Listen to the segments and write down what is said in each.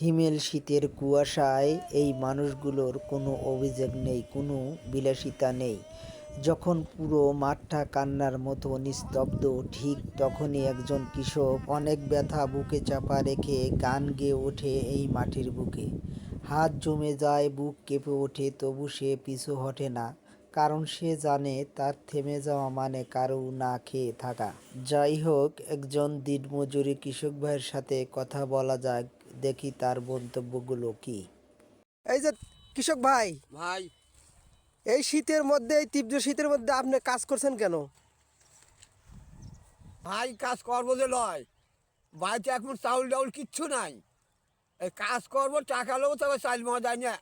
হিমেল শীতের কুয়াশায় এই মানুষগুলোর কোনো অভিযোগ নেই, কোনো বিলাসিতা নেই। যখন পুরো মাঠটা কান্নার মতো নিস্তব্ধ, ঠিক তখনই একজন কৃষক অনেক ব্যথা বুকে চাপা রেখে গান গেয়ে ওঠে এই মাটির বুকে। হাত জমে যায়, বুক কেঁপে ওঠে, তবু সে পিছু হটে না, কারণ সে জানে তার থেমে যাওয়া মানে কারো না খেয়ে থাকা। যাই হোক, একজন দিনমজুরি কৃষক ভাইয়ের সাথে কথা বলা যাক, দেখি তার মন্তব্যগুলো কি। এই যে কৃষক ভাই, ভাই এই শীতের মধ্যে, এই তীব্র শীতের মধ্যে আপনি কাজ করছেন কেন? ভাই কাজ করবো যে লয়, বাড়িতে এখন চাউল ডাউল কিচ্ছু নাই। এই কাজ করবো, টাকা নেবো, তবে চাল মজাই না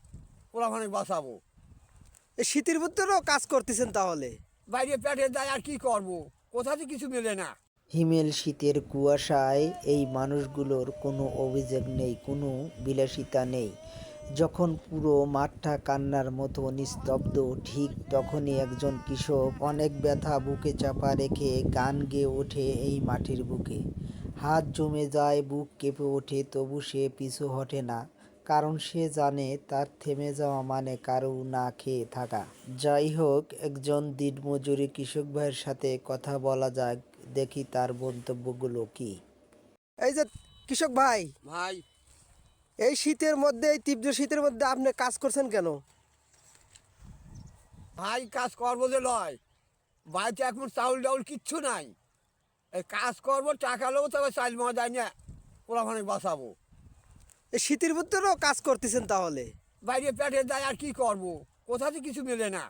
পোড়াখানে বাঁচাবো। এই শীতের মধ্যেও কাজ করতেছেন তাহলে? বাইরে পেটে যায় আর কি করবো, কোথাতে কিছু মেলে না। হিমেল শীতের কুয়াশায় এই মানুষগুলোর কোনো অভিযোগ নেই, কোনো বিলাসিতা নেই। যখন পুরো মাঠটা কান্নার মতো নিস্তব্ধ, ঠিক তখনই একজন কৃষক অনেক ব্যথা বুকে চাপা রেখে গান গেয়ে ওঠে এই মাটির বুকে। হাত জমে যায়, বুক কেঁপে ওঠে, তবু সে পিছু হটে না, কারণ সে জানে তার থেমে যাওয়া মানে কারো না খেয়ে থাকা। যাই হোক, একজন দিনমজুরি কৃষক ভাইয়ের সাথে কথা বলা যাক, দেখি তার মন্তব্যগুলো কি। এই যে কৃষক ভাই, ভাই এই শীতের মধ্যে, এই তীব্র শীতের মধ্যে আপনি কাজ করছেন কেন? ভাই কাজ করবো যে লয়, বাড়িতে এখন চাউল ডাউল কিচ্ছু নাই। এই কাজ করবো, টাকা নেবো, তবে চাল মজাই না পোড়াখানে বাঁচাবো। এই শীতের মধ্যেও কাজ করতেছেন তাহলে? বাইরে পেটে যায় আর কি করবো, কোথাতে কিছু মেলে না।